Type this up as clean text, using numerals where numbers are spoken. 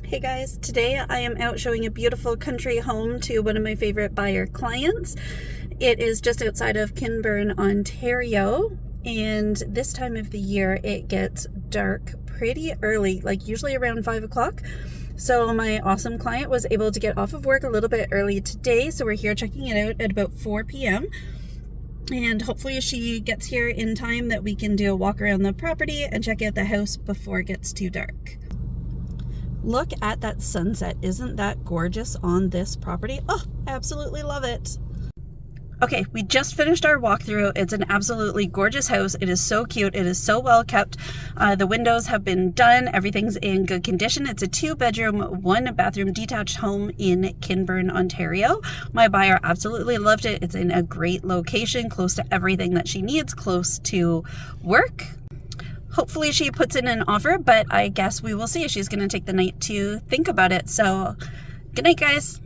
Hey guys, today I am out showing a beautiful country home to one of my favorite buyer clients. It is just outside of Kinburn, Ontario, and this time of the year it gets dark pretty early, like usually around 5 o'clock. So my awesome client was able to get off of work a little bit early today, so we're here checking it out at about 4 p.m. And hopefully she gets here in time that we can do a walk around the property and check out the house before it gets too dark. Look at that sunset. Isn't that gorgeous on this property? Oh, absolutely love it. Okay, we just finished our walkthrough. It's an absolutely gorgeous house. It is so cute. It is so well kept. The windows have been done. Everything's in good condition. It's a 2-bedroom, 1-bathroom detached home in Kinburn, Ontario. My buyer absolutely loved it. It's in a great location, close to everything that she needs, close to work. Hopefully she puts in an offer, but I guess we will see. She's going to take the night to think about it. So, good night, guys.